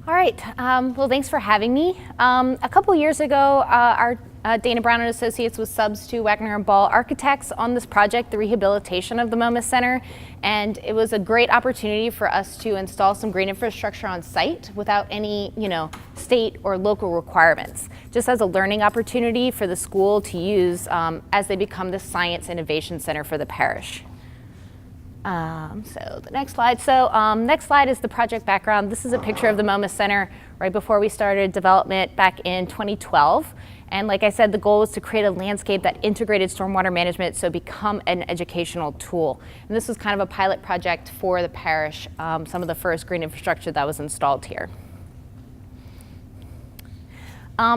All right, well, thanks for having me. A couple years ago, our Dana Brown and Associates with subs to Wagner and Ball architects on this project, the rehabilitation of the MoMA Center, and it was a great opportunity for us to install some green infrastructure on site without any, state or local requirements, just as a learning opportunity for the school to use as they become the Science Innovation Center for the parish. So the next slide. Next slide is the project background. This is a picture of the MoMA Center right before we started development back in 2012. And like I said, the goal was to create a landscape that integrated stormwater management so become an educational tool. And this was kind of a pilot project for the parish, some of the first green infrastructure that was installed here.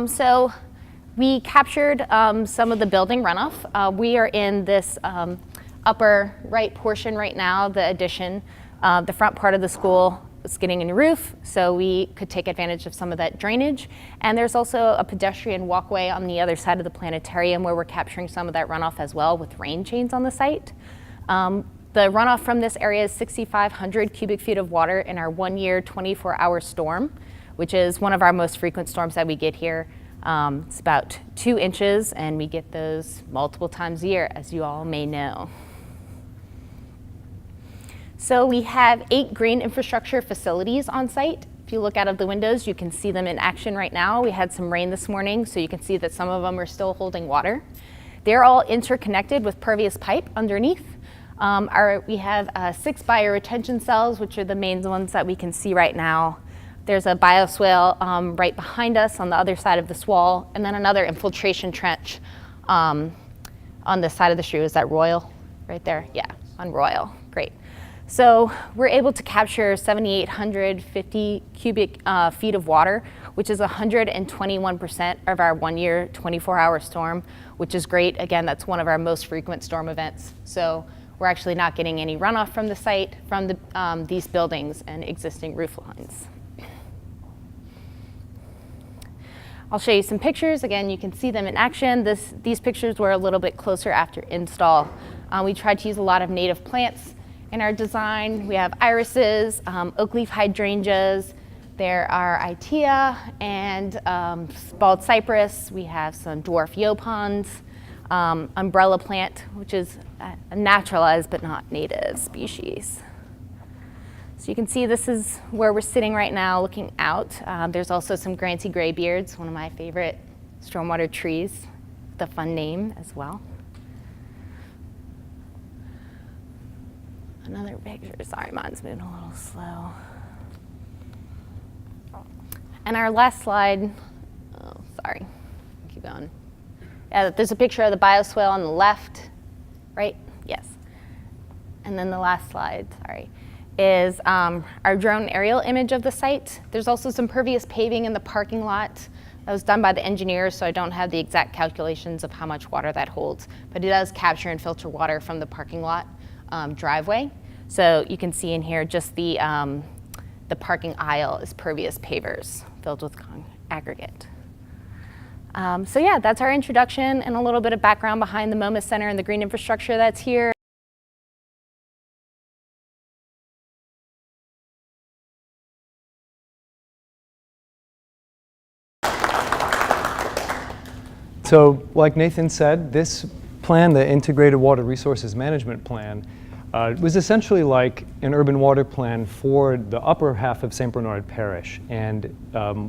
So we captured some of the building runoff. We are in this upper right portion right now, the addition. The front part of the school is getting a new roof, so we could take advantage of some of that drainage. And there's also a pedestrian walkway on the other side of the planetarium where we're capturing some of that runoff as well with rain chains on the site. The runoff from this area is 6,500 cubic feet of water in our 1-year, 24-hour storm, which is one of our most frequent storms that we get here. It's about 2 inches, and we get those multiple times a year, as you all may know. So we have 8 green infrastructure facilities on site. If you look out of the windows, you can see them in action right now. We had some rain this morning, so you can see that some of them are still holding water. They're all interconnected with pervious pipe underneath. We have 6 bioretention cells, which are the main ones that we can see right now. There's a bioswale right behind us on the other side of this wall, and then another infiltration trench on the side of the street. Is that Royal right there? Yeah, on Royal. Great. So we're able to capture 7,850 cubic feet of water, which is 121% of our 1-year, 24-hour storm, which is great. Again, that's one of our most frequent storm events. So we're actually not getting any runoff from the site, from these buildings and existing roof lines. I'll show you some pictures. Again, you can see them in action. These pictures were a little bit closer after install. We tried to use a lot of native plants in our design. We have irises, oak leaf hydrangeas. There are itea and bald cypress. We have some dwarf yaupons, umbrella plant, which is a naturalized but not native species. So you can see this is where we're sitting right now looking out. There's also some Grancy graybeards, one of my favorite stormwater trees, with a fun name as well. Another picture, sorry, mine's moving a little slow. And our last slide, oh, sorry, keep going. Yeah, there's a picture of the bioswale on the left, right? Yes. And then the last slide, sorry, is our drone aerial image of the site. There's also some pervious paving in the parking lot. That was done by the engineers, so I don't have the exact calculations of how much water that holds, but it does capture and filter water from the parking lot driveway. So you can see in here just the parking aisle is pervious pavers filled with aggregate. So yeah, that's our introduction and a little bit of background behind the MoMA Center and the green infrastructure that's here. So like Nathan said, this plan, the Integrated Water Resources Management Plan, was essentially like an urban water plan for the upper half of St. Bernard Parish. And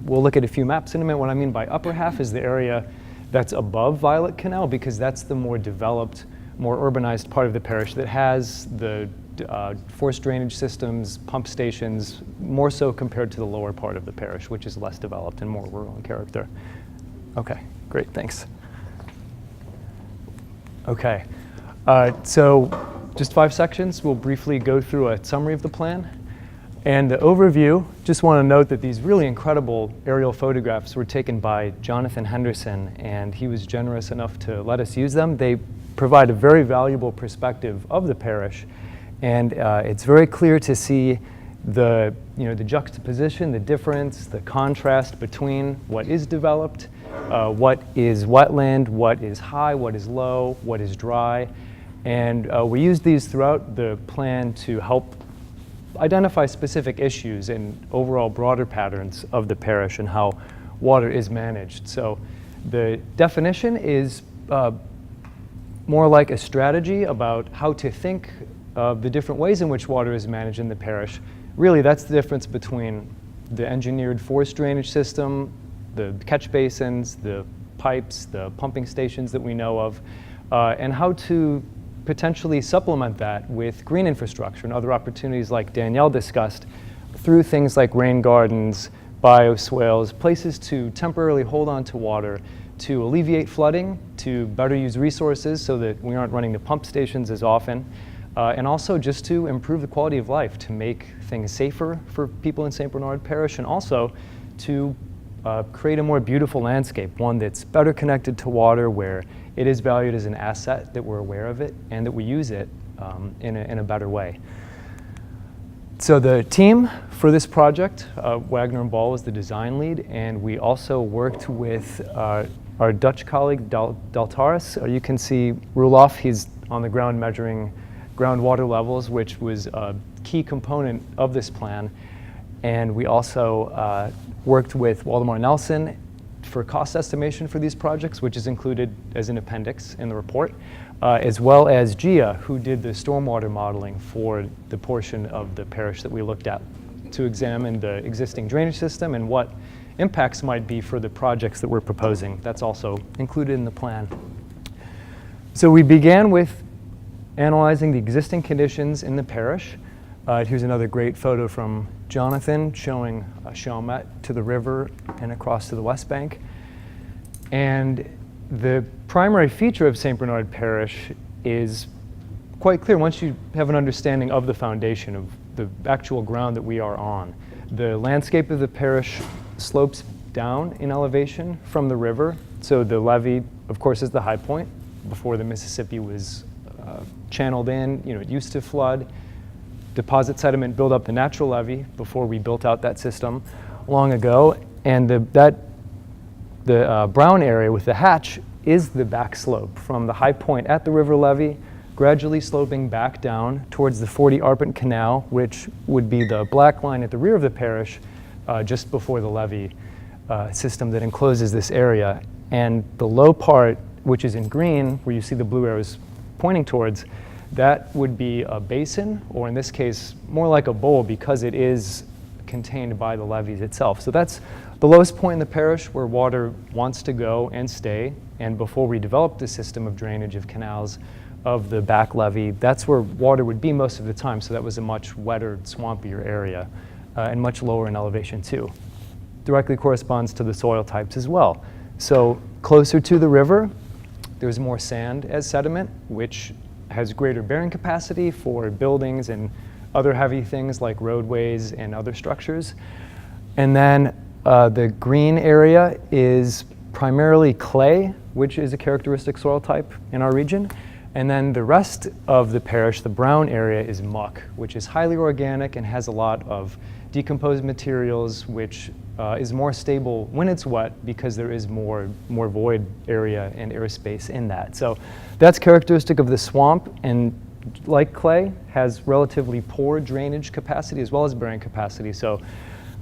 we'll look at a few maps in a minute. What I mean by upper half is the area that's above Violet Canal, because that's the more developed, more urbanized part of the parish that has the forced drainage systems, pump stations, more so compared to the lower part of the parish, which is less developed and more rural in character. Okay, great, thanks. Okay, so just 5 sections. We'll briefly go through a summary of the plan. And the overview, just want to note that these really incredible aerial photographs were taken by Jonathan Henderson, and he was generous enough to let us use them. They provide a very valuable perspective of the parish, and it's very clear to see the juxtaposition, the difference, the contrast between what is developed, what is wetland, what is high, what is low, what is dry. And we use these throughout the plan to help identify specific issues and overall broader patterns of the parish and how water is managed. So the definition is more like a strategy about how to think of the different ways in which water is managed in the parish. Really, that's the difference between the engineered forced drainage system, the catch basins, the pipes, the pumping stations that we know of, and how to potentially supplement that with green infrastructure and other opportunities like Danielle discussed through things like rain gardens, bioswales, places to temporarily hold on to water, to alleviate flooding, to better use resources so that we aren't running the pump stations as often, and also just to improve the quality of life, to make things safer for people in St. Bernard Parish, and also to create a more beautiful landscape, one that's better connected to water, where it is valued as an asset, that we're aware of it, and that we use it in a better way. So the team for this project, Wagner and Ball was the design lead, and we also worked with our Dutch colleague, Daltaris. You can see Roelof, he's on the ground measuring groundwater levels, which was a key component of this plan. And we also worked with Waldemar Nelson for cost estimation for these projects, which is included as an appendix in the report, as well as Gia, who did the stormwater modeling for the portion of the parish that we looked at to examine the existing drainage system and what impacts might be for the projects that we're proposing. That's also included in the plan. So we began with analyzing the existing conditions in the parish. Here's another great photo from Jonathan showing Chalmette to the river and across to the West Bank. And the primary feature of St. Bernard Parish is quite clear once you have an understanding of the foundation, of the actual ground that we are on. The landscape of the parish slopes down in elevation from the river. So the levee, of course, is the high point. Before the Mississippi was channeled in, it used to flood. Deposit sediment build up the natural levee before we built out that system long ago. And the brown area with the hatch is the back slope from the high point at the river levee, gradually sloping back down towards the 40 Arpent Canal, which would be the black line at the rear of the parish, just before the levee system that encloses this area. And the low part, which is in green, where you see the blue arrows pointing towards, that would be a basin, or in this case, more like a bowl, because it is contained by the levees itself. So that's the lowest point in the parish where water wants to go and stay. And before we developed the system of drainage of canals of the back levee, that's where water would be most of the time. So that was a much wetter, swampier area, and much lower in elevation too. Directly corresponds to the soil types as well. So closer to the river, there's more sand as sediment, which has greater bearing capacity for buildings and other heavy things like roadways and other structures. And then the green area is primarily clay, which is a characteristic soil type in our region. And then the rest of the parish, the brown area, is muck, which is highly organic and has a lot of decomposed materials, which is more stable when it's wet because there is more void area and airspace in that. So that's characteristic of the swamp, and like clay, has relatively poor drainage capacity as well as bearing capacity. So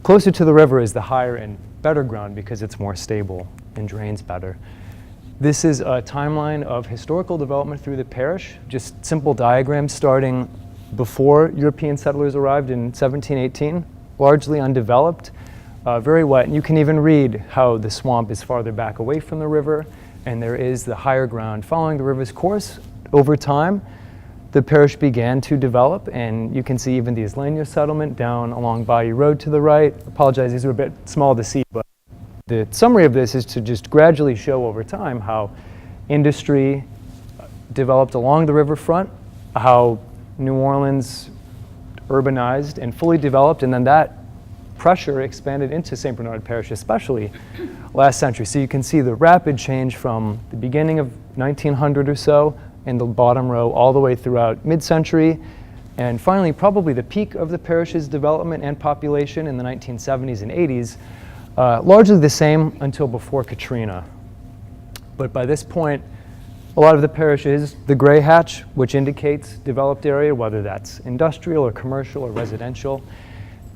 closer to the river is the higher and better ground because it's more stable and drains better. This is a timeline of historical development through the parish, just simple diagrams starting before European settlers arrived in 1718, largely undeveloped, very wet. And you can even read how the swamp is farther back away from the river, and there is the higher ground following the river's course. Over time, the parish began to develop, and you can see even the Islania settlement down along Bayou Road to the right. Apologize, these are a bit small to see, but the summary of this is to just gradually show over time how industry developed along the riverfront, how New Orleans urbanized and fully developed, and then that pressure expanded into St. Bernard Parish, especially last century. So you can see the rapid change from the beginning of 1900 or so in the bottom row all the way throughout mid-century, and finally probably the peak of the parish's development and population in the 1970s and 80s, largely the same until before Katrina. But by this point, A lot of the parish is the gray hatch, which indicates developed area, whether that's industrial or commercial or residential.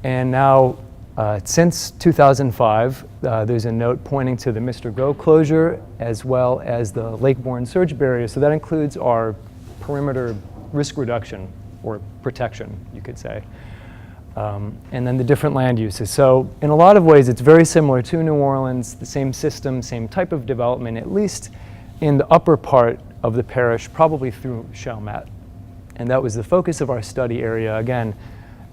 And now, since 2005, there's a note pointing to the Mr. Go closure as well as the lake-borne surge barrier. So that includes our perimeter risk reduction or protection, you could say. And then the different land uses. So in a lot of ways, it's very similar to New Orleans, the same system, same type of development, at least in the upper part of the parish, probably through Chalmette. And that was the focus of our study area. Again,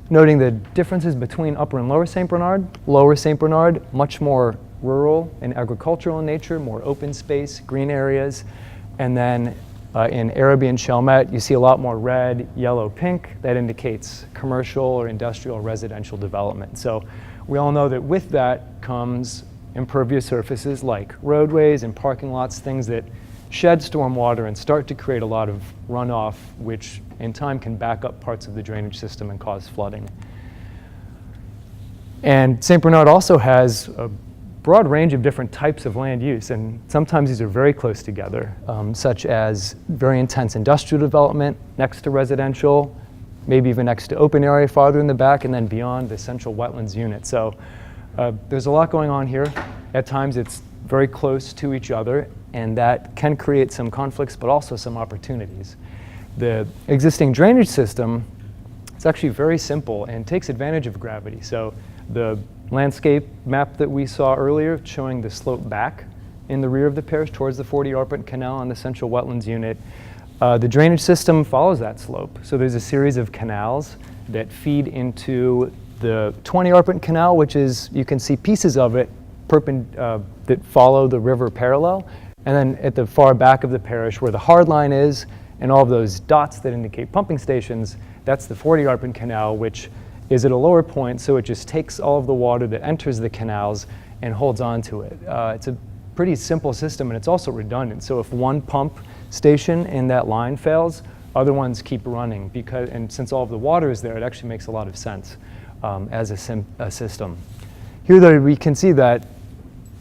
noting the differences between Upper and Lower St. Bernard. Lower St. Bernard, much more rural and agricultural in nature, more open space, green areas. And then in Araby and Chalmette, you see a lot more red, yellow, pink. That indicates commercial or industrial or residential development. So we all know that with that comes impervious surfaces like roadways and parking lots, things that shed stormwater and start to create a lot of runoff, which in time can back up parts of the drainage system and cause flooding. And St. Bernard also has a broad range of different types of land use, and sometimes these are very close together, such as very intense industrial development next to residential, maybe even next to open area farther in the back, and then beyond the central wetlands unit. So there's a lot going on here. At times it's very close to each other, and that can create some conflicts, but also some opportunities. The existing drainage system is actually very simple and takes advantage of gravity. So the landscape map that we saw earlier showing the slope back in the rear of the parish towards the 40-arpent canal on the central wetlands unit. The drainage system follows that slope. So there's a series of canals that feed into the 20-arpent canal, which is, you can see pieces of it that follow the river parallel. And then at the far back of the parish where the hard line is and all of those dots that indicate pumping stations, that's the 40-arpent canal, which is at a lower point, so it just takes all of the water that enters the canals and holds on to it. It's a pretty simple system, and it's also redundant. So if one pump station in that line fails, other ones keep running, and since all of the water is there, it actually makes a lot of sense as a system. Here, though, we can see that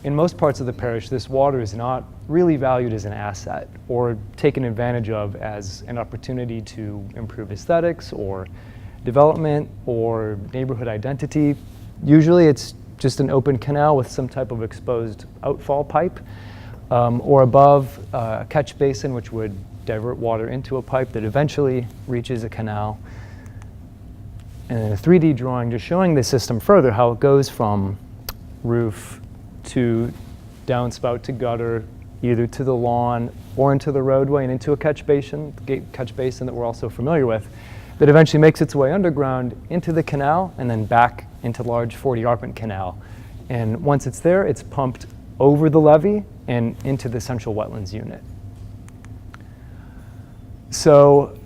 in most parts of the parish, this water is not really valued as an asset or taken advantage of as an opportunity to improve aesthetics or development or neighborhood identity. Usually it's just an open canal with some type of exposed outfall pipe, or above a catch basin which would divert water into a pipe that eventually reaches a canal. And then a 3D drawing just showing the system further, how it goes from roof to downspout to gutter, either to the lawn or into the roadway and into a catch basin that we're also familiar with, that eventually makes its way underground into the canal and then back into large 40-arpent canal. And once it's there, it's pumped over the levee and into the central wetlands unit. So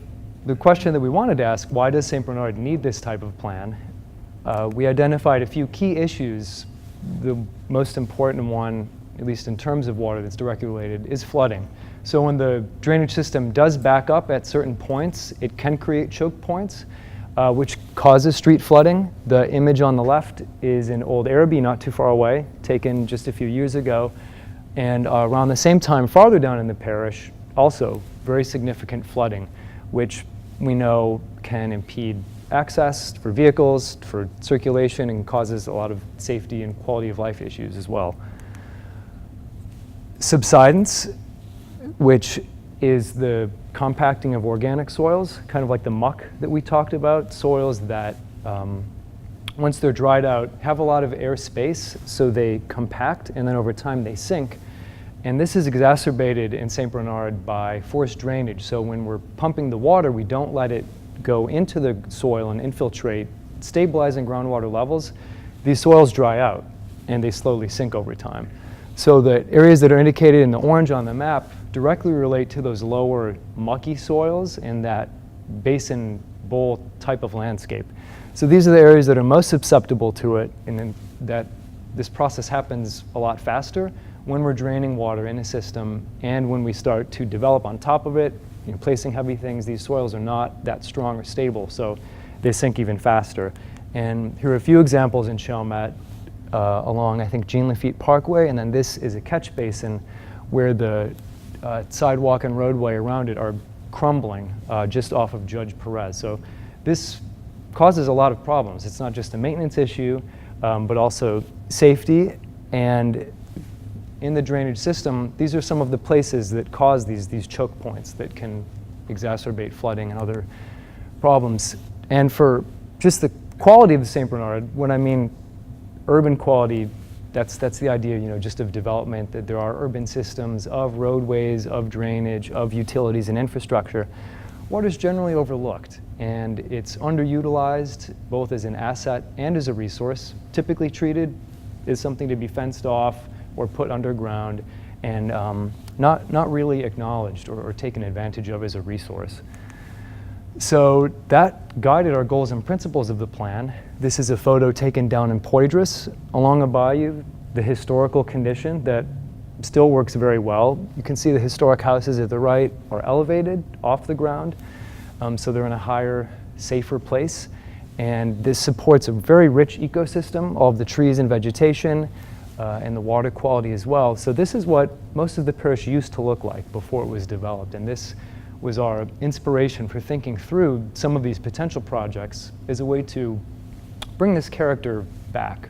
the question that we wanted to ask, why does St. Bernard need this type of plan? We identified a few key issues. The most important one, at least in terms of water that's directly related, is flooding. So when the drainage system does back up at certain points, it can create choke points, which causes street flooding. The image on the left is in Old Araby, not too far away, taken just a few years ago. And around the same time, farther down in the parish, also very significant flooding, which we know can impede access for vehicles, for circulation, and causes a lot of safety and quality of life issues as well. Subsidence, which is the compacting of organic soils, kind of like the muck that we talked about, soils that once they're dried out have a lot of air space, so they compact and then over time they sink. And this is exacerbated in St. Bernard by forced drainage. So when we're pumping the water, we don't let it go into the soil and infiltrate, stabilizing groundwater levels. These soils dry out and they slowly sink over time. So the areas that are indicated in the orange on the map directly relate to those lower mucky soils in that basin bowl type of landscape. So these are the areas that are most susceptible to it, and then that this process happens a lot faster when we're draining water in a system and when we start to develop on top of it, placing heavy things. These soils are not that strong or stable, so they sink even faster. And here are a few examples in Chalmette along, I think, Jean Lafitte Parkway, and then this is a catch basin where the sidewalk and roadway around it are crumbling just off of Judge Perez. So this causes a lot of problems. It's not just a maintenance issue, but also safety. And in the drainage system, these are some of the places that cause these choke points that can exacerbate flooding and other problems. And for just the quality of the St. Bernard, when I mean urban quality, that's the idea, just of development, that there are urban systems of roadways, of drainage, of utilities and infrastructure. Water is generally overlooked, and it's underutilized both as an asset and as a resource, typically treated as something to be fenced off or put underground, and not really acknowledged or taken advantage of as a resource. So that guided our goals and principles of the plan. This is a photo taken down in Poydras along a bayou, the historical condition that still works very well. You can see the historic houses at the right are elevated off the ground, so they're in a higher, safer place. And this supports a very rich ecosystem, all of the trees and vegetation, and the water quality as well. So this is what most of the parish used to look like before it was developed. And this was our inspiration for thinking through some of these potential projects as a way to bring this character back.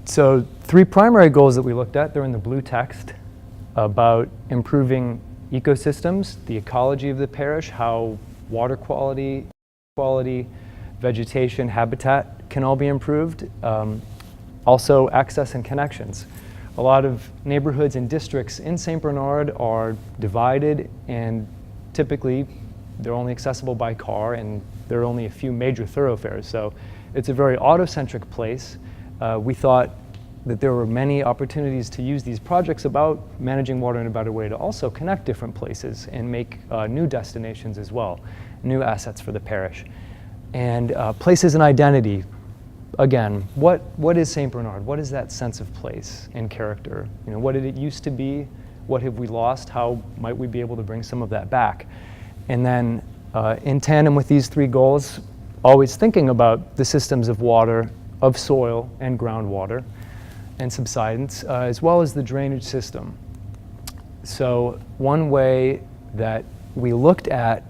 So 3 primary goals that we looked at, they're in the blue text, about improving ecosystems, the ecology of the parish, how water quality, vegetation, habitat can all be improved. Also access and connections. A lot of neighborhoods and districts in St. Bernard are divided, and typically they're only accessible by car, and there are only a few major thoroughfares. So it's a very auto-centric place. We thought that there were many opportunities to use these projects about managing water in a better way to also connect different places and make new destinations as well, new assets for the parish. And places and identity. Again, what is St. Bernard? What is that sense of place and character? What did it used to be? What have we lost? How might we be able to bring some of that back? And then in tandem with these 3 goals, always thinking about the systems of water, of soil and groundwater and subsidence, as well as the drainage system. So one way that we looked at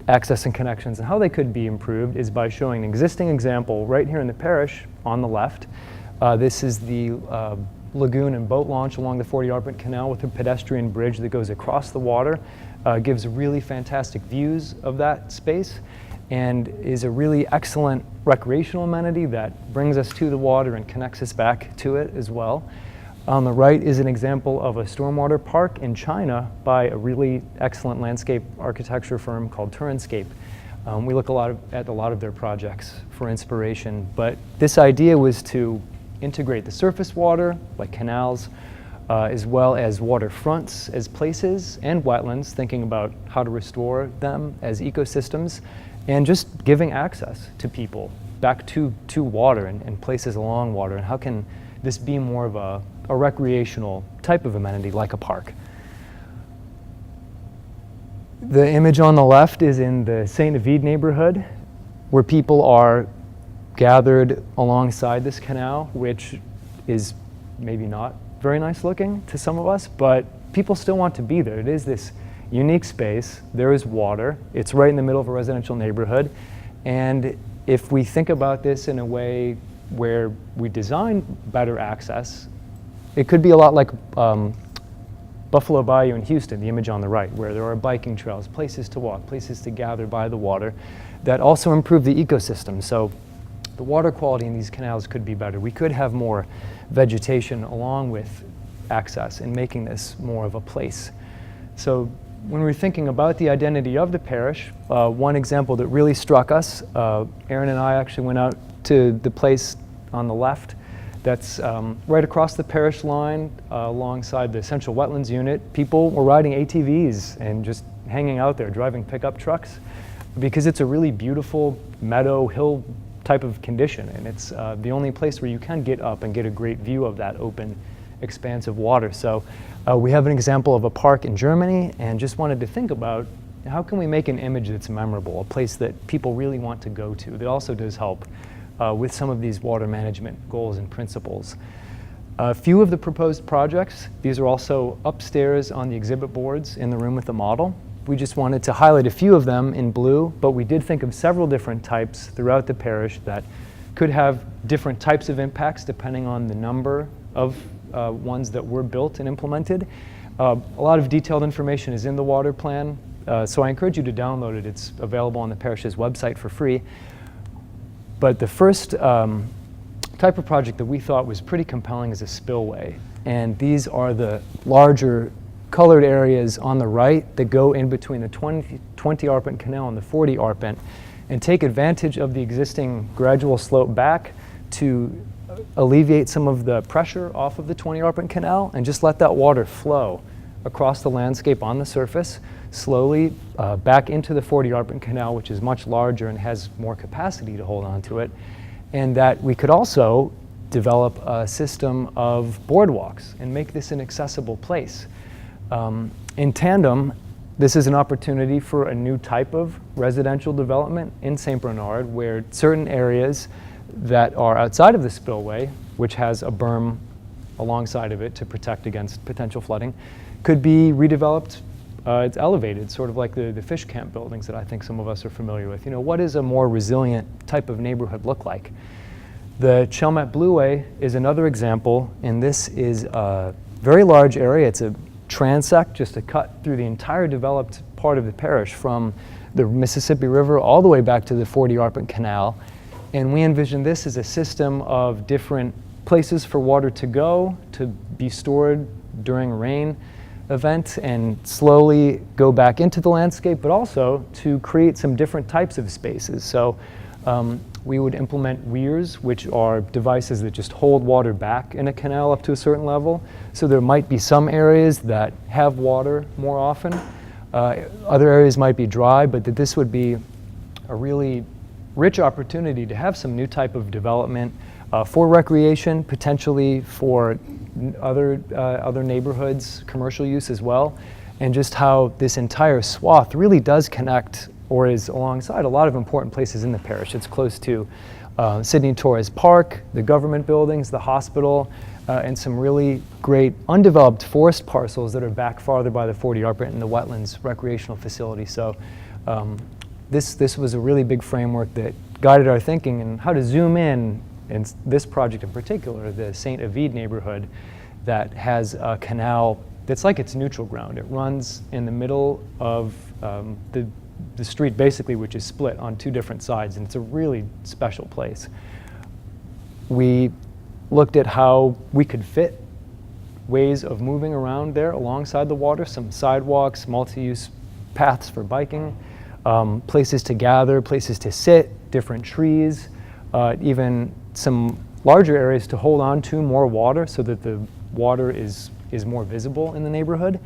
access and connections and how they could be improved is by showing an existing example right here in the parish on the left. This is the lagoon and boat launch along the 40-yard canal with a pedestrian bridge that goes across the water. Gives really fantastic views of that space and is a really excellent recreational amenity that brings us to the water and connects us back to it as well. On the right is an example of a stormwater park in China by a really excellent landscape architecture firm called Turinscape. We look at a lot of their projects for inspiration, but this idea was to integrate the surface water, like canals, as well as waterfronts as places and wetlands, thinking about how to restore them as ecosystems, and just giving access to people back to water and places along water, and how can this be more of a recreational type of amenity like a park. The image on the left is in the St. David neighborhood, where people are gathered alongside this canal, which is maybe not very nice looking to some of us, but people still want to be there. It is this unique space. There is water. It's right in the middle of a residential neighborhood. And if we think about this in a way where we design better access, it could be a lot like Buffalo Bayou in Houston, the image on the right, where there are biking trails, places to walk, places to gather by the water that also improve the ecosystem. So the water quality in these canals could be better. We could have more vegetation along with access and making this more of a place. So when we're thinking about the identity of the parish, one example that really struck us, Aaron and I actually went out to the place on the left that's right across the parish line alongside the Central Wetlands Unit. People were riding ATVs and just hanging out there, driving pickup trucks, because it's a really beautiful meadow hill type of condition, and it's the only place where you can get up and get a great view of that open expanse of water. So we have an example of a park in Germany, and just wanted to think about how can we make an image that's memorable, a place that people really want to go to, that also does help with some of these water management goals and principles. A few of the proposed projects, these are also upstairs on the exhibit boards in the room with the model. We just wanted to highlight a few of them in blue, but we did think of several different types throughout the parish that could have different types of impacts depending on the number of ones that were built and implemented. A lot of detailed information is in the water plan, so I encourage you to download it. It's available on the parish's website for free. But the first type of project that we thought was pretty compelling is a spillway. And these are the larger colored areas on the right that go in between the 20 arpent canal and the 40 arpent and take advantage of the existing gradual slope back to alleviate some of the pressure off of the 20 arpent canal and just let that water flow across the landscape on the surface, slowly back into the 40 arpent canal, which is much larger and has more capacity to hold on to it. And that we could also develop a system of boardwalks and make this an accessible place. In tandem, this is an opportunity for a new type of residential development in St. Bernard, where certain areas that are outside of the spillway, which has a berm alongside of it to protect against potential flooding, could be redeveloped. It's elevated, sort of like the fish camp buildings that I think some of us are familiar with. You know, what does a more resilient type of neighborhood look like? The Chelmet Blueway is another example, and this is a very large area. It's a transect, just a cut through the entire developed part of the parish from the Mississippi River all the way back to the 40 arpent canal. And we envision this as a system of different places for water to go, to be stored during a rain event and slowly go back into the landscape, but also to create some different types of spaces. So we would implement weirs, which are devices that just hold water back in a canal up to a certain level. So there might be some areas that have water more often. Other areas might be dry, but that this would be a really rich opportunity to have some new type of development for recreation, potentially for other neighborhoods, commercial use as well, and just how this entire swath really does connect or is alongside a lot of important places in the parish. It's close to Sidney Torres Park, the government buildings, the hospital, and some really great undeveloped forest parcels that are back farther by the 40 arpent and the wetlands recreational facility. So this was a really big framework that guided our thinking and how to zoom in this project in particular, the St. Avide neighborhood that has a canal that's like its neutral ground. It runs in the middle of the street basically, which is split on two different sides, and it's a really special place. We looked at how we could fit ways of moving around there alongside the water, some sidewalks, multi-use paths for biking, places to gather, places to sit, different trees, even some larger areas to hold on to more water so that the water is more visible in the neighborhood.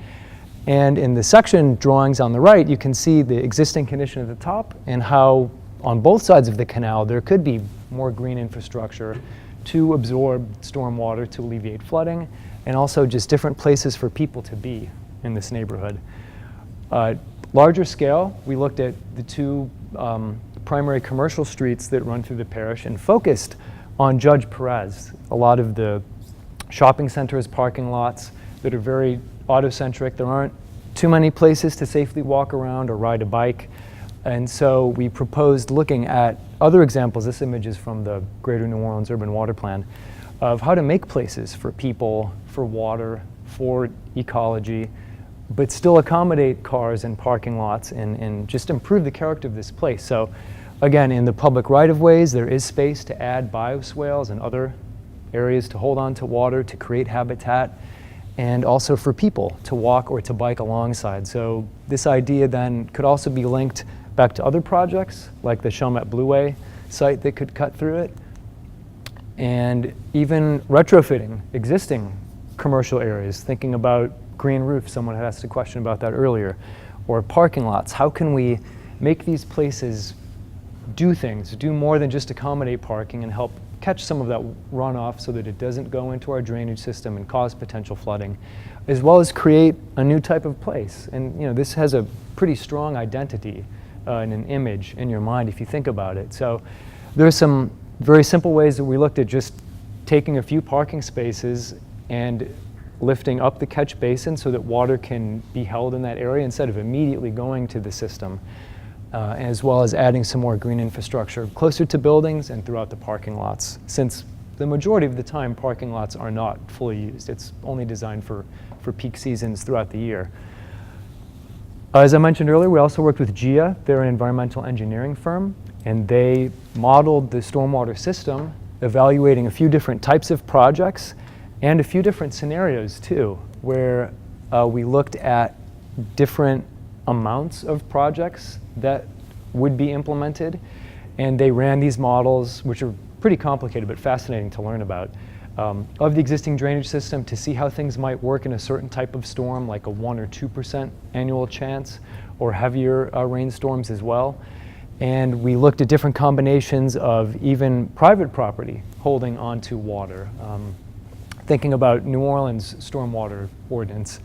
And in the section drawings on the right, you can see the existing condition at the top and how on both sides of the canal there could be more green infrastructure to absorb stormwater to alleviate flooding, and also just different places for people to be in this neighborhood. Larger scale, we looked at the two primary commercial streets that run through the parish and focused on Judge Perez. A lot of the shopping centers, parking lots that are very auto-centric. There aren't too many places to safely walk around or ride a bike. And so we proposed looking at other examples. This image is from the Greater New Orleans Urban Water Plan of how to make places for people, for water, for ecology, but still accommodate cars and parking lots and just improve the character of this place. So again, in the public right-of-ways, there is space to add bioswales and other areas to hold on to water, to create habitat, and also for people to walk or to bike alongside. So this idea then could also be linked back to other projects like the Chelmet Blueway site that could cut through it, and even retrofitting existing commercial areas, thinking about green roofs. Someone had asked a question about that earlier, or parking lots. How can we make these places do things, do more than just accommodate parking and help catch some of that runoff so that it doesn't go into our drainage system and cause potential flooding, as well as create a new type of place. And you know, this has a pretty strong identity and an image in your mind if you think about it. So there's some very simple ways that we looked at just taking a few parking spaces and lifting up the catch basin so that water can be held in that area instead of immediately going to the system, as well as adding some more green infrastructure closer to buildings and throughout the parking lots, since the majority of the time parking lots are not fully used. It's only designed for peak seasons throughout the year. As I mentioned earlier, we also worked with GIA. They're an environmental engineering firm, and they modeled the stormwater system, evaluating a few different types of projects and a few different scenarios too, where we looked at different amounts of projects that would be implemented, and they ran these models, which are pretty complicated but fascinating to learn about, of the existing drainage system to see how things might work in a certain type of storm, like a 1 or 2% annual chance, or heavier rainstorms as well. And we looked at different combinations of even private property holding onto water, thinking about New Orleans stormwater ordinance,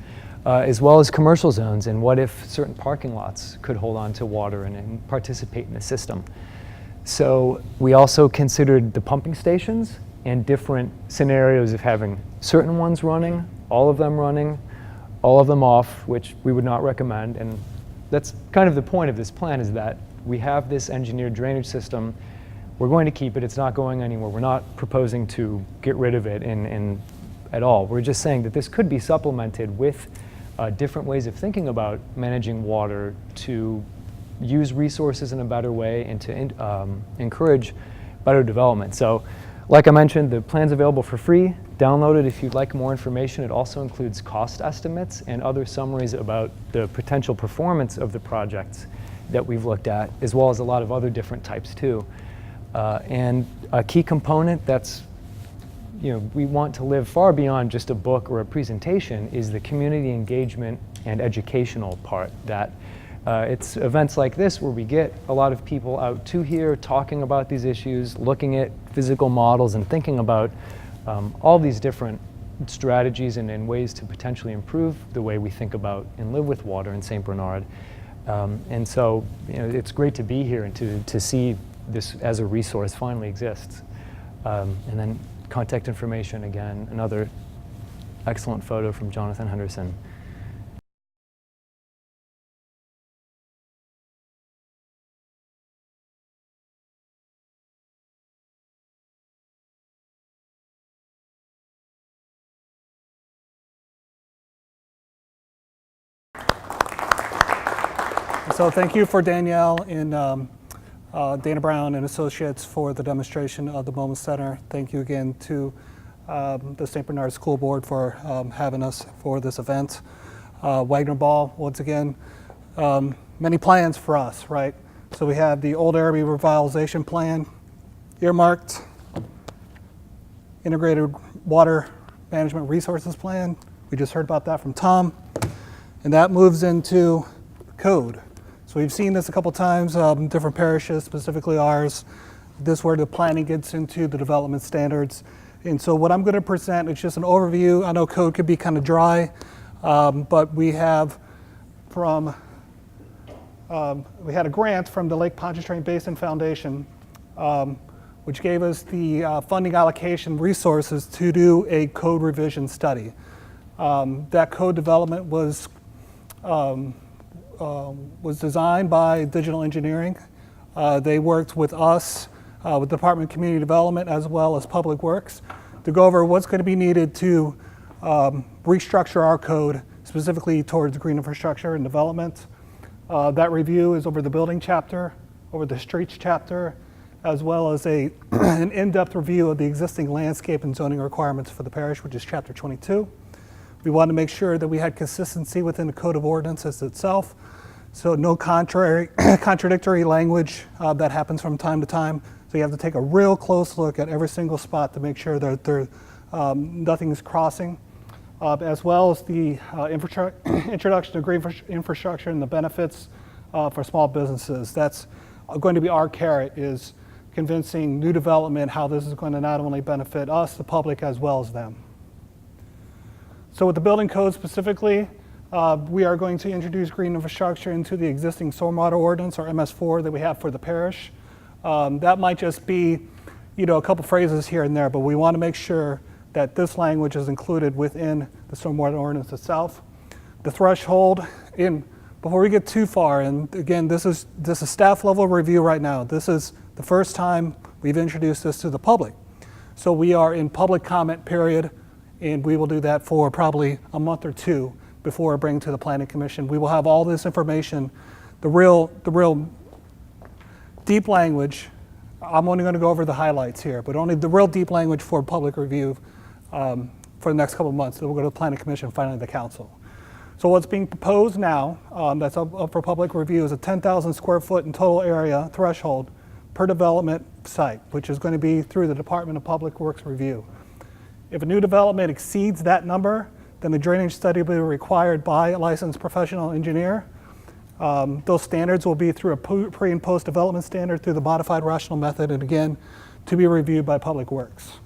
as well as commercial zones, and what if certain parking lots could hold on to water and participate in the system. So we also considered the pumping stations and different scenarios of having certain ones running, all of them off, which we would not recommend. And that's kind of the point of this plan, is that we have this engineered drainage system. We're going to keep it. It's not going anywhere. We're not proposing to get rid of it at all. We're just saying that this could be supplemented with different ways of thinking about managing water to use resources in a better way and to encourage better development. So, like I mentioned, the plan's available for free. Download it if you'd like more information. It also includes cost estimates and other summaries about the potential performance of the projects that we've looked at, as well as a lot of other different types too. And a key component that's, we want to live far beyond just a book or a presentation is the community engagement and educational part. That it's events like this where we get a lot of people out to here talking about these issues, looking at physical models and thinking about all these different strategies and ways to potentially improve the way we think about and live with water in St. Bernard. And so it's great to be here and to see this as a resource finally exists. And then contact information, again, another excellent photo from Jonathan Henderson. So thank you for Danielle and Dana Brown and Associates for the demonstration of the MoMA Center. Thank you again to the St. Bernard School Board for having us for this event. Wagner Ball, once again, many plans for us, right? So we have the Old Araby Revitalization Plan, earmarked, Integrated Water Management Resources Plan. We just heard about that from Tom. And that moves into code. So we've seen this a couple times, different parishes, specifically ours. This is where the planning gets into the development standards. And so what I'm going to present is just an overview. I know code could be kind of dry, but we have we had a grant from the Lake Pontchartrain Basin Foundation, which gave us the funding allocation resources to do a code revision study. That code development was designed by Digital Engineering. They worked with us, with the Department of Community Development, as well as Public Works, to go over what's going to be needed to restructure our code, specifically towards green infrastructure and development. That review is over the building chapter, over the streets chapter, as well as an in-depth review of the existing landscape and zoning requirements for the parish, which is chapter 22. We wanted to make sure that we had consistency within the Code of Ordinances itself, so no contradictory language that happens from time to time. So you have to take a real close look at every single spot to make sure that nothing is crossing, as well as the introduction to green infrastructure and the benefits for small businesses. That's going to be our carrot, is convincing new development how this is going to not only benefit us, the public, as well as them. So with the building code specifically, we are going to introduce green infrastructure into the existing stormwater ordinance, or MS4, that we have for the parish. That might just be, a couple phrases here and there, but we want to make sure that this language is included within the stormwater ordinance itself. The threshold, before we get too far, and again, this is staff level review right now. This is the first time we've introduced this to the public. So we are in public comment period, and we will do that for probably a month or two before bringing to the Planning Commission. We will have all this information, the real deep language. I'm only going to go over the highlights here, but only the real deep language for public review for the next couple of months. Then we'll go to the Planning Commission, finally the Council. So what's being proposed now, that's up for public review, is a 10,000 square foot in total area threshold per development site, which is going to be through the Department of Public Works review. If a new development exceeds that number, then a drainage study will be required by a licensed professional engineer. Those standards will be through a pre and post development standard through the modified rational method, and again, to be reviewed by Public Works.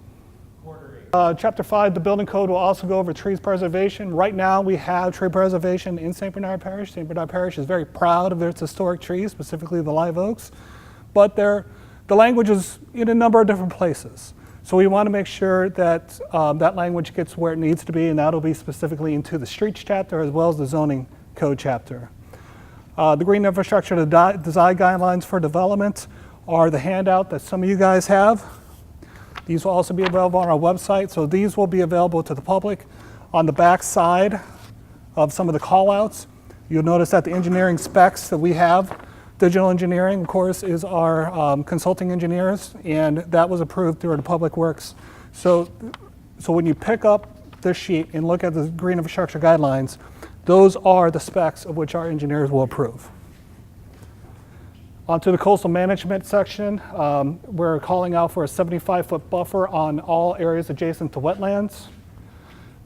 Chapter 5, the building code will also go over trees preservation. Right now we have tree preservation in St. Bernard Parish. St. Bernard Parish is very proud of its historic trees, specifically the live oaks, but the language is in a number of different places. So we want to make sure that that language gets where it needs to be, and that'll be specifically into the streets chapter as well as the zoning code chapter. The green infrastructure design guidelines for development are the handout that some of you guys have. These will also be available on our website, so these will be available to the public. On the back side of some of the callouts, you'll notice that the engineering specs that we have, digital engineering, of course, is our consulting engineers, and that was approved through the Public Works. So when you pick up this sheet and look at the green infrastructure guidelines, those are the specs of which our engineers will approve. Onto the coastal management section, we're calling out for a 75-foot buffer on all areas adjacent to wetlands.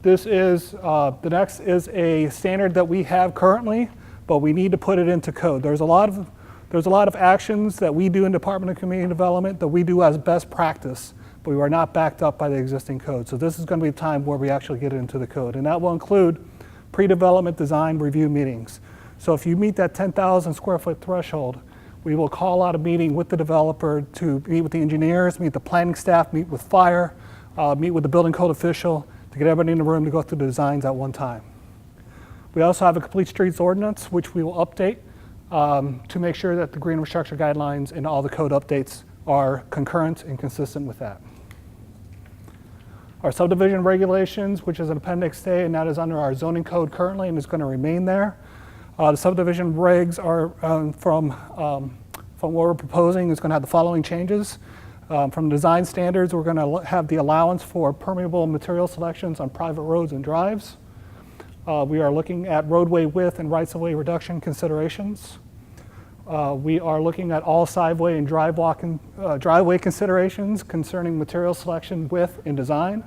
This is, the next is a standard that we have currently, but we need to put it into code. There's a lot of actions that we do in Department of Community Development that we do as best practice, but we are not backed up by the existing code. So this is going to be the time where we actually get it into the code, and that will include pre-development design review meetings. So if you meet that 10,000 square foot threshold, we will call out a meeting with the developer to meet with the engineers, meet the planning staff, meet with fire, meet with the building code official to get everybody in the room to go through the designs at one time. We also have a complete streets ordinance, which we will update to make sure that the green infrastructure guidelines and all the code updates are concurrent and consistent with that. Our subdivision regulations, which is an appendix A, and that is under our zoning code currently and is going to remain there. The subdivision regs are from what we're proposing is going to have the following changes. From design standards, we're going to have the allowance for permeable material selections on private roads and drives. We are looking at roadway width and rights-of-way reduction considerations. We are looking at all sideway and driveway considerations concerning material selection, width, and design,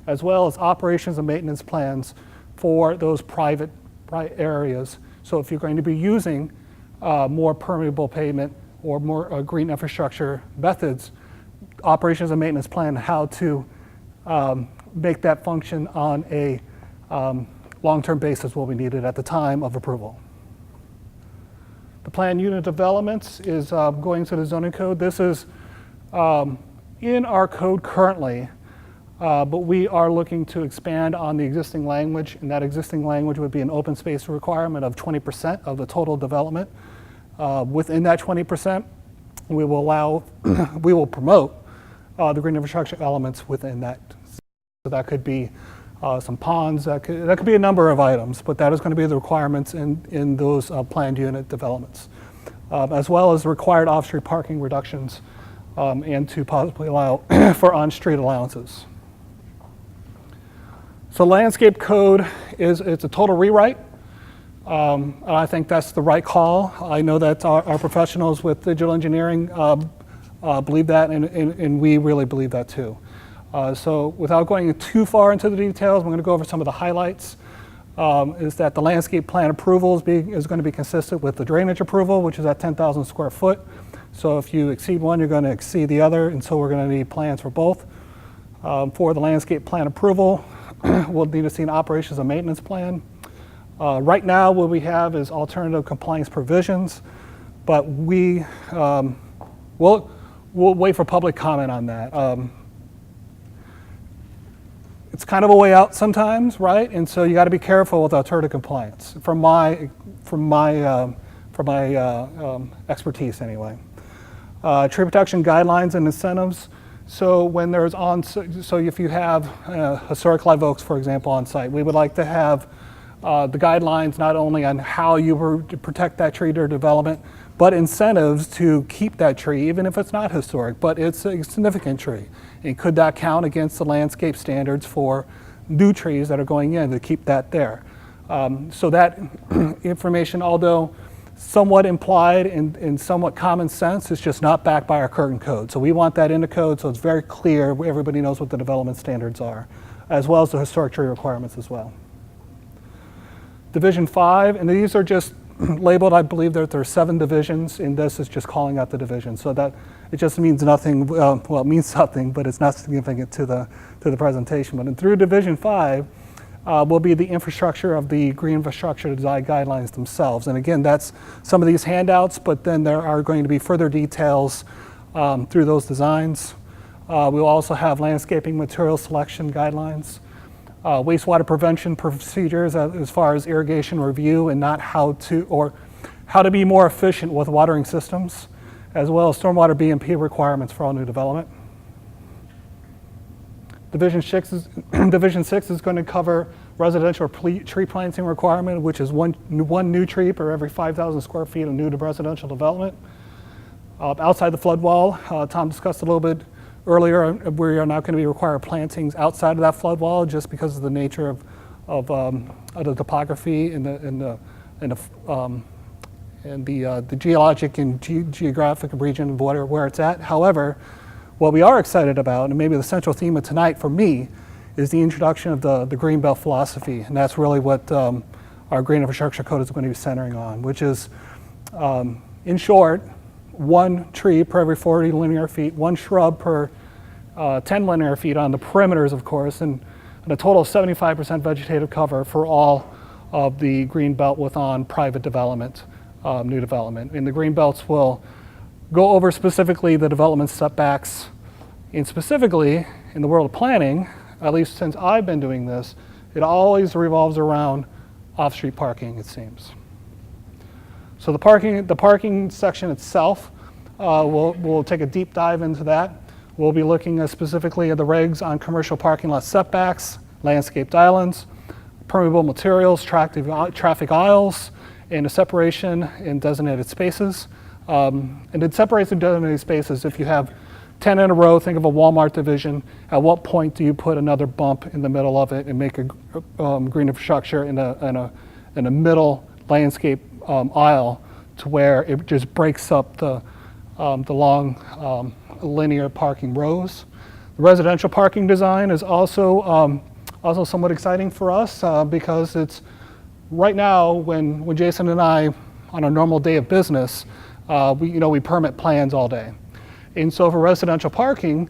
as well as operations and maintenance plans for those private areas. So if you're going to be using more permeable pavement or more green infrastructure methods, operations and maintenance plan, how to make that function on a long-term basis will be needed at the time of approval. The planned unit developments is going to the zoning code. This is in our code currently, but we are looking to expand on the existing language, and that existing language would be an open space requirement of 20% of the total development. Within that 20%, we will promote the green infrastructure elements within that. So that could be some ponds, that could be a number of items, but that is going to be the requirements in those planned unit developments, as well as required off-street parking reductions and to possibly allow for on-street allowances. So landscape code it's a total rewrite. I think that's the right call. I know that our professionals with digital engineering believe that, and we really believe that too. So without going too far into the details, I'm going to go over some of the highlights. Is that the landscape plan approval is going to be consistent with the drainage approval, which is at 10,000 square foot. So if you exceed one, you're going to exceed the other, and so we're going to need plans for both. For the landscape plan approval, we'll need to see an operations and maintenance plan. Right now, what we have is alternative compliance provisions, but we'll we'll wait for public comment on that. It's kind of a way out sometimes, right? And so you got to be careful with alternative compliance, from my expertise anyway. Tree protection guidelines and incentives. So when there's so if you have historic live oaks, for example, on site, we would like to have the guidelines not only on how you protect that tree during development, but incentives to keep that tree, even if it's not historic, but it's a significant tree. And could that count against the landscape standards for new trees that are going in to keep that there? So that information, although somewhat implied and somewhat common sense, is just not backed by our current code. So we want that in the code so it's very clear, everybody knows what the development standards are, as well as the historic tree requirements as well. Division 5, and these are just labeled, I believe that there are 7 divisions, and this is just calling out the division. So that it just means nothing, well, it means something, but it's not significant to the presentation. But through Division 5 will be the infrastructure of the green infrastructure design guidelines themselves. And again, that's some of these handouts, but then there are going to be further details through those designs. We'll also have landscaping material selection guidelines. Wastewater prevention procedures as far as irrigation review and not how to be more efficient with watering systems, as well as stormwater BMP requirements for all new development. Division 6 is going to cover residential tree planting requirement, which is one new tree per every 5,000 square feet of new residential development. Outside the flood wall, Tom discussed a little bit earlier, we are not going to be required plantings outside of that flood wall just because of the nature of the topography and the geologic and geographic region of where it's at. However, what we are excited about, and maybe the central theme of tonight for me, is the introduction of the Greenbelt philosophy, and that's really what our green infrastructure code is going to be centering on, which is, in short, 1 tree per every 40 linear feet, 1 shrub per 10 linear feet on the perimeters, of course, and a total of 75% vegetative cover for all of the green belt within private development, new development. And the green belts will go over specifically the development setbacks, and specifically in the world of planning, at least since I've been doing this, it always revolves around off-street parking, it seems. So the parking section itself, we'll take a deep dive into that. We'll be looking specifically at the regs on commercial parking lot setbacks, landscaped islands, permeable materials, traffic aisles, and a separation in designated spaces. And it separates in designated spaces. If you have 10 in a row, think of a Walmart division. At what point do you put another bump in the middle of it and make a green infrastructure in a middle landscape aisle to where it just breaks up the long linear parking rows? The residential parking design is also somewhat exciting for us because it's right now when Jason and I, on a normal day of business, we permit plans all day. And so for residential parking,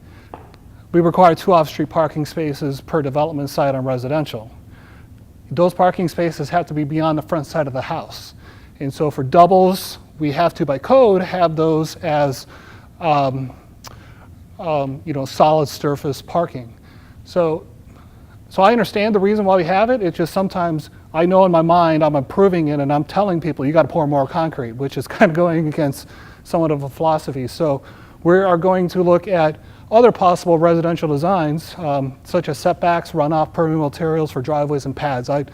we require 2 off-street parking spaces per development site on residential. Those parking spaces have to be beyond the front side of the house. And so for doubles, we have to, by code, have those as solid surface parking. So I understand the reason why we have it. It's just sometimes I know in my mind I'm approving it and I'm telling people you got to pour more concrete, which is kind of going against somewhat of a philosophy. So we are going to look at other possible residential designs, such as setbacks, runoff, permeable materials for driveways and pads. I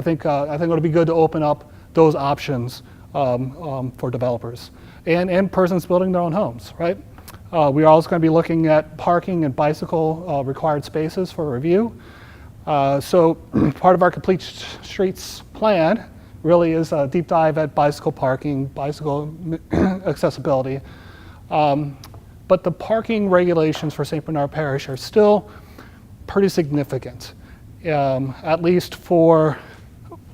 think it would be good to open up those options for developers and persons building their own homes, right? We are also going to be looking at parking and bicycle required spaces for review. So part of our Complete Streets plan really is a deep dive at bicycle parking, bicycle accessibility. But the parking regulations for St. Bernard Parish are still pretty significant, at least for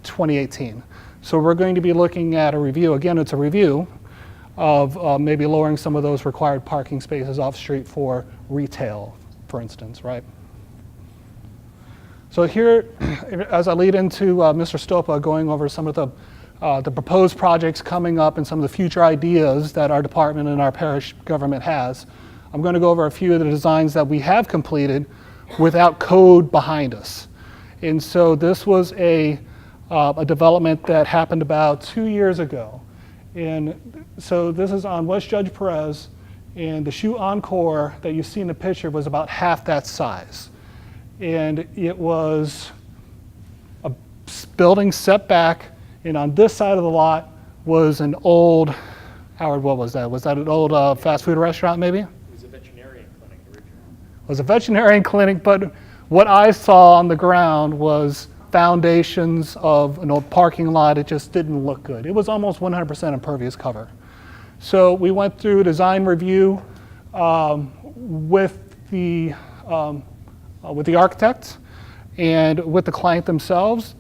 2018. So we're going to be looking at a review, again, it's a review of maybe lowering some of those required parking spaces off street for retail, for instance, right? So here, as I lead into Mr. Stopa going over some of the proposed projects coming up and some of the future ideas that our department and our parish government has, I'm going to go over a few of the designs that we have completed without code behind us. And so this was a development that happened about 2 years ago. And so this is on West Judge Perez, and the Shoe Encore that you see in the picture was about half that size. And it was a building set back, and on this side of the lot was an old, Howard, what was that? Was that an old fast food restaurant maybe? It was a veterinarian clinic originally. It was a veterinarian clinic, but what I saw on the ground was foundations of an old parking lot. It just didn't look good. It was almost 100% impervious cover. So we went through design review with the architect and with the client themselves.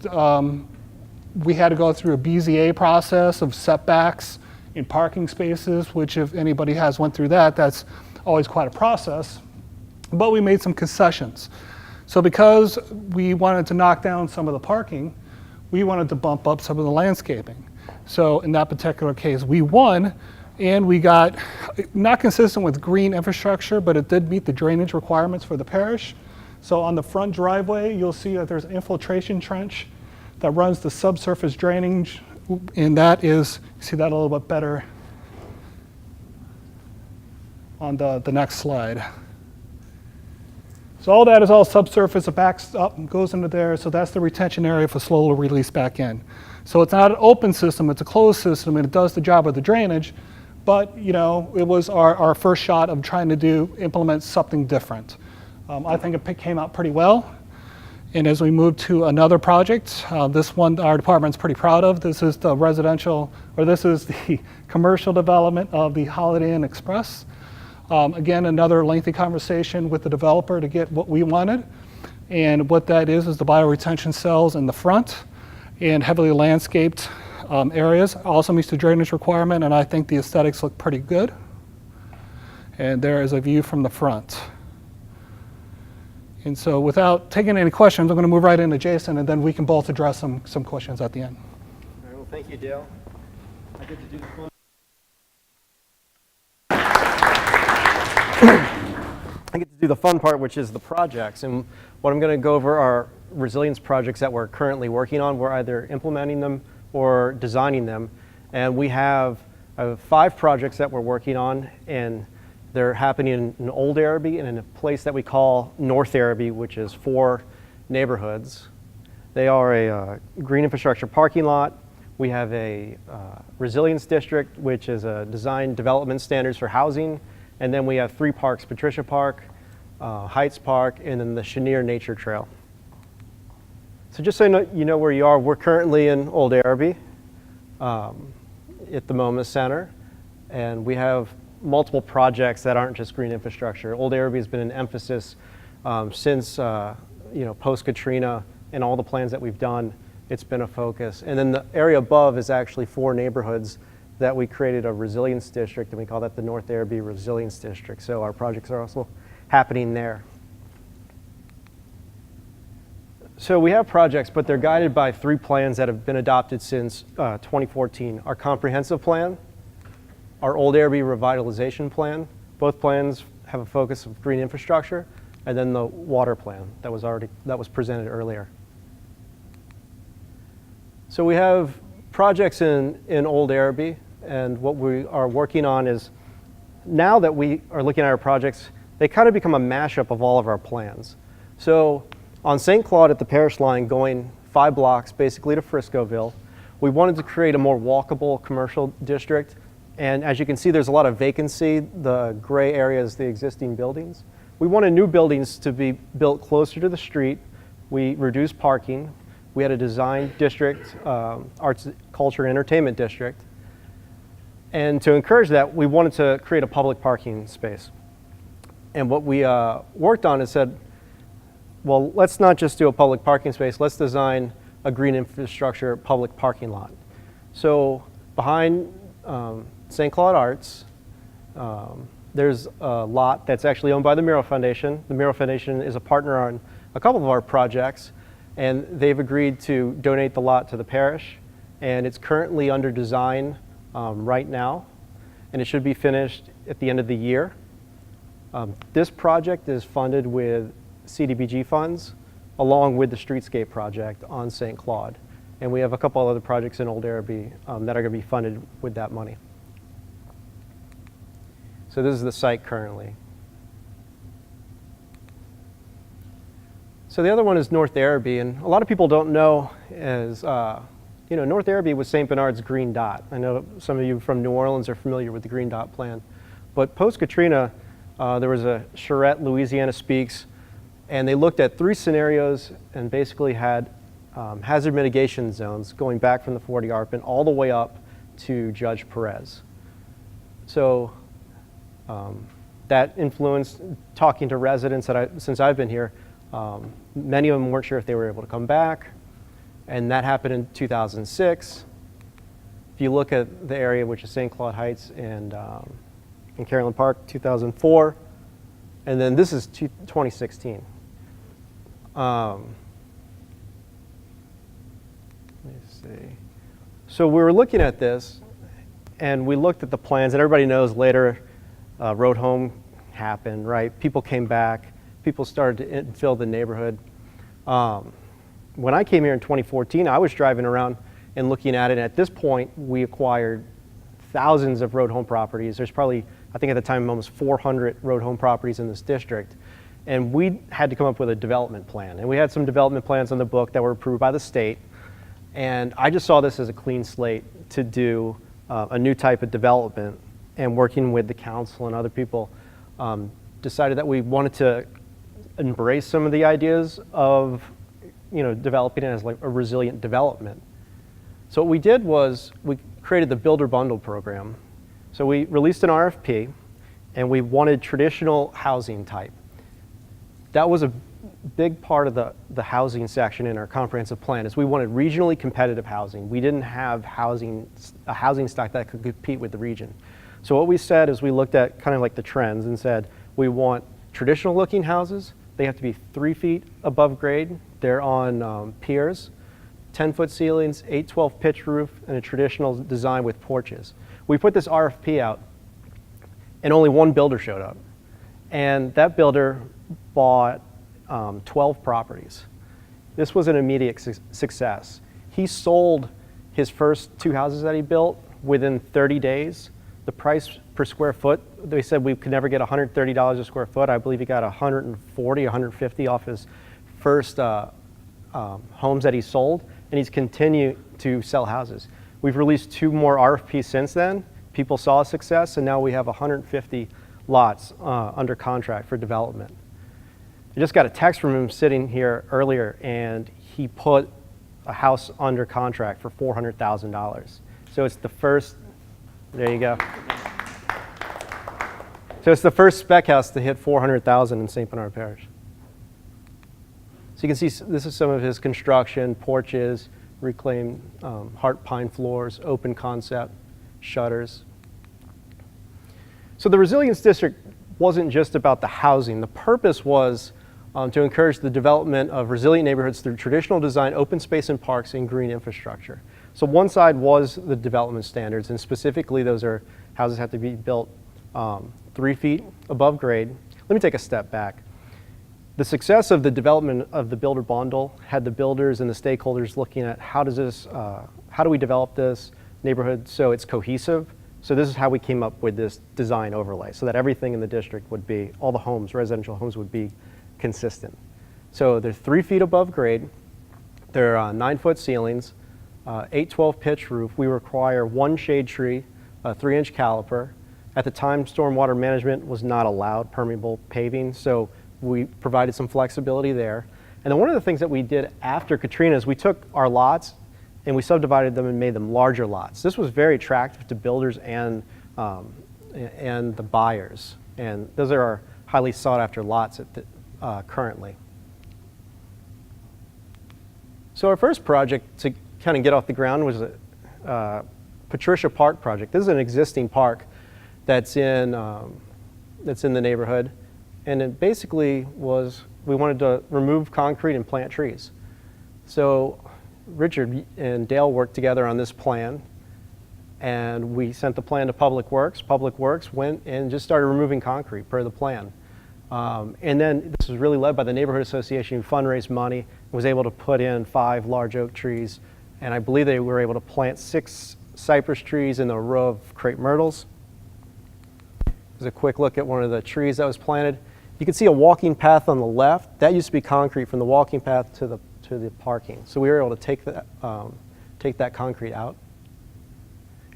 We had to go through a BZA process of setbacks in parking spaces, which if anybody has went through that, that's always quite a process. But we made some concessions. So because we wanted to knock down some of the parking, we wanted to bump up some of the landscaping. So in that particular case, we won, and we got, not consistent with green infrastructure, but it did meet the drainage requirements for the parish. So on the front driveway, you'll see that there's an infiltration trench that runs the subsurface drainage, and that is, you see that a little bit better on the next slide. So all that is all subsurface, it backs up and goes into there, so that's the retention area for slow release back in. So it's not an open system, it's a closed system, and it does the job of the drainage, but you know, it was our first shot of trying to implement something different. I think it came out pretty well. And as we move to another project, this one our department's pretty proud of. This is the residential, or this is the commercial development of the Holiday Inn Express. Again, another lengthy conversation with the developer to get what we wanted. And what that is the bioretention cells in the front and heavily landscaped areas. Also meets the drainage requirement, and I think the aesthetics look pretty good. And there is a view from the front. And so without taking any questions, I'm going to move right into Jason, and then we can both address some questions at the end. All right, well, thank you, Dale. I get to do the fun. I get to do the fun part, which is the projects. And what I'm going to go over are resilience projects that we're currently working on. We're either implementing them or designing them. And we have 5 projects that we're working on, and they're happening in Old Araby and in a place that we call Noir Therapy, which is 4 neighborhoods. They are a green infrastructure parking lot. We have a resilience district, which is a design development standards for housing. And then we have 3 parks, Patricia Park, Heights Park, and then the Cheniere Nature Trail. So just so you know where you are, we're currently in Old Araby at the MoMA Center. And we have multiple projects that aren't just green infrastructure. Old Araby has been an emphasis since post-Katrina, and all the plans that we've done, it's been a focus. And then the area above is actually 4 neighborhoods that we created a resilience district, and we call that the Noir Therapy Resilience District. So our projects are also happening there. So we have projects, but they're guided by 3 plans that have been adopted since 2014. Our comprehensive plan, our Old Araby revitalization plan. Both plans have a focus of green infrastructure, and then the water plan that was presented earlier. So we have projects in Old Araby, and what we are working on is, now that we are looking at our projects, they kind of become a mashup of all of our plans. So on St. Claude at the Parish line, going 5 blocks basically to Friscoville, we wanted to create a more walkable commercial district. And as you can see, there's a lot of vacancy. The gray area is the existing buildings. We wanted new buildings to be built closer to the street. We reduced parking. We had a design district, arts, culture, and entertainment district. And to encourage that, we wanted to create a public parking space. And what we worked on is said, well, let's not just do a public parking space, let's design a green infrastructure public parking lot. So behind St. Claude Arts, there's a lot that's actually owned by the Mural Foundation. The Mural Foundation is a partner on a couple of our projects, and they've agreed to donate the lot to the parish, and it's currently under design right now, and it should be finished at the end of the year. This project is funded with CDBG funds along with the streetscape project on St. Claude. And we have a couple other projects in Old Araby that are going to be funded with that money. So this is the site currently. So the other one is North Araby, and a lot of people don't know as, North Araby was St. Bernard's green dot. I know some of you from New Orleans are familiar with the green dot plan. But post-Katrina, there was a charrette, Louisiana Speaks, and they looked at 3 scenarios and basically had hazard mitigation zones going back from the 40 ARPAN all the way up to Judge Perez. So that influenced talking to residents since I've been here. Many of them weren't sure if they were able to come back, and that happened in 2006. If you look at the area, which is St. Claude Heights and Carolyn Park, 2004, and then this is 2016. Let me see. So we were looking at this, and we looked at the plans, and everybody knows later Road Home happened, right? People came back. People started to infill the neighborhood. When I came here in 2014, I was driving around and looking at it. And at this point, we acquired thousands of road home properties. There's probably, I think at the time, almost 400 road home properties in this district. And we had to come up with a development plan. And we had some development plans on the book that were approved by the state. And I just saw this as a clean slate to do a new type of development. And working with the council and other people, decided that we wanted to embrace some of the ideas of developing it as like a resilient development. So what we did was we created the Builder Bundle program. So we released an RFP, and we wanted traditional housing type. That was a big part of the housing section in our comprehensive plan, is we wanted regionally competitive housing. We didn't have a housing stock that could compete with the region. So what we said is we looked at kind of like the trends and said we want traditional looking houses. They have to be 3 feet above grade. They're on piers, 10-foot ceilings, 812 pitch roof, and a traditional design with porches. We put this RFP out, and only one builder showed up. And that builder bought 12 properties. This was an immediate success. He sold his first 2 houses that he built within 30 days. The price per square foot, they said we could never get $130 a square foot. I believe he got 140, 150 off his first homes that he sold, and he's continued to sell houses. We've released 2 more RFPs since then. People saw success, and now we have 150 lots under contract for development. I just got a text from him sitting here earlier, and he put a house under contract for $400,000. So it's the first, there you go. So it's the first spec house to hit $400,000 in St. Bernard Parish. So you can see this is some of his construction, porches, reclaimed heart pine floors, open concept, shutters. So the Resilience District wasn't just about the housing. The purpose was to encourage the development of resilient neighborhoods through traditional design, open space and parks, and green infrastructure. So one side was the development standards, and specifically those are houses have to be built 3 feet above grade. Let me take a step back. The success of the development of the Builder Bundle had the builders and the stakeholders looking at how do we develop this neighborhood so it's cohesive. So this is how we came up with this design overlay, so that everything in the district would be, all the homes, residential homes would be consistent. So they're 3 feet above grade. They're 9-foot ceilings, 812 pitch roof. We require 1 shade tree, a 3-inch caliper. At the time, stormwater management was not allowed, permeable paving, so we provided some flexibility there. And then one of the things that we did after Katrina is we took our lots and we subdivided them and made them larger lots. This was very attractive to builders and the buyers. And those are our highly sought after lots currently. So our first project to kind of get off the ground was a Patricia Park project. This is an existing park that's in the neighborhood. And it basically was, we wanted to remove concrete and plant trees. So Richard and Dale worked together on this plan, and we sent the plan to Public Works. Public Works went and just started removing concrete per the plan. And then this was really led by the neighborhood association who fundraised money and was able to put in 5 large oak trees. And I believe they were able to plant 6 cypress trees and a row of crepe myrtles. Here's a quick look at one of the trees that was planted. You can see a walking path on the left. That used to be concrete from the walking path to the parking. So we were able to take that concrete out.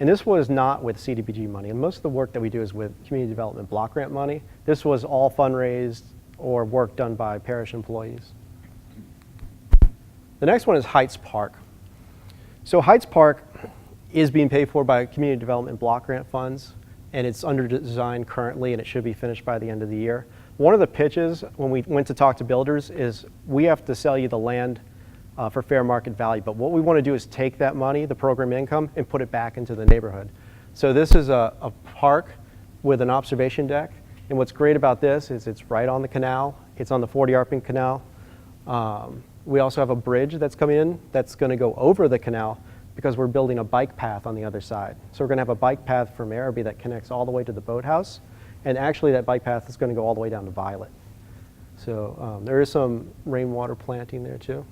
And this was not with CDBG money. And most of the work that we do is with community development block grant money. This was all fundraised or work done by parish employees. The next one is Heights Park. So Heights Park is being paid for by community development block grant funds, and it's under design currently, and it should be finished by the end of the year. One of the pitches when we went to talk to builders is we have to sell you the land for fair market value, but what we want to do is take that money, the program income, and put it back into the neighborhood. So this is a park with an observation deck, and what's great about this is it's right on the canal. It's on the 40 Arpin Canal. We also have a bridge that's coming in that's going to go over the canal because we're building a bike path on the other side. So we're going to have a bike path from Araby that connects all the way to the boathouse, and actually that bike path is going to go all the way down to Violet. So there is some rainwater planting there too.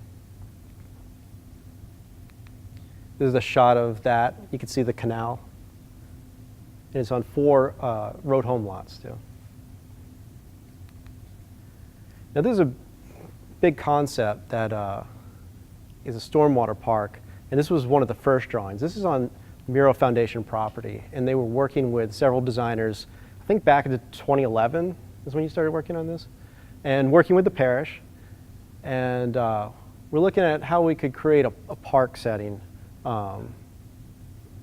This is a shot of that. You can see the canal. And it's on 4 road home lots too. Now this is a big concept that is a stormwater park. And this was one of the first drawings. This is on Mural Foundation property. And they were working with several designers. I think back into 2011 is when you started working on this. And working with the parish. And we're looking at how we could create a park setting. And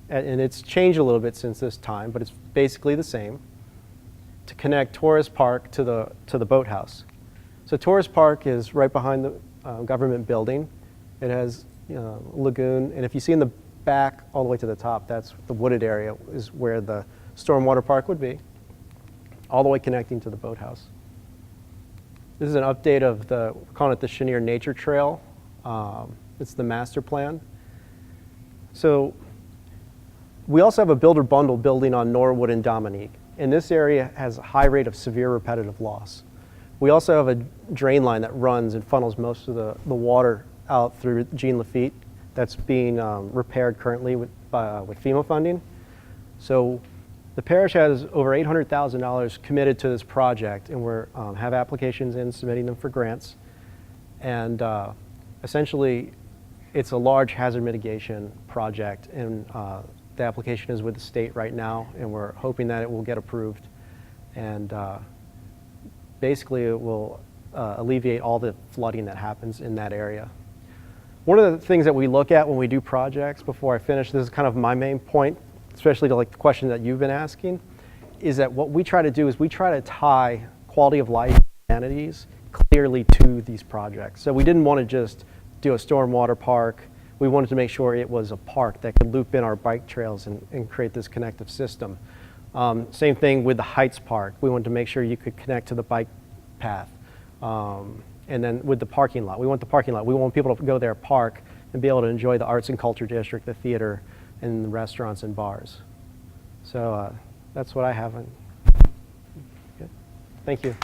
it's changed a little bit since this time, but it's basically the same, to connect Torres Park to the boathouse. So Torres Park is right behind the government building. It has a lagoon, and if you see in the back all the way to the top, that's the wooded area is where the stormwater park would be, all the way connecting to the boathouse. This is an update of we're calling it the Cheniere Nature Trail. It's the master plan. So we also have a builder bundle building on Norwood and Dominique. And this area has a high rate of severe repetitive loss. We also have a drain line that runs and funnels most of the water out through Jean Lafitte that's being repaired currently with FEMA funding. So the parish has over $800,000 committed to this project, and we have applications in, submitting them for grants. And essentially, it's a large hazard mitigation project, and the application is with the state right now, and we're hoping that it will get approved. And basically, it will alleviate all the flooding that happens in that area. One of the things that we look at when we do projects, before I finish, this is kind of my main point, especially to like the question that you've been asking, is that what we try to do is we try to tie quality of life amenities clearly to these projects. So we didn't want to just do a stormwater park. We wanted to make sure it was a park that could loop in our bike trails and create this connective system. Same thing with the Heights Park. We wanted to make sure you could connect to the bike path. And then with the parking lot, we want people to go there, park, and be able to enjoy the arts and culture district, the theater, and the restaurants and bars. So that's what I have. Good. Thank you.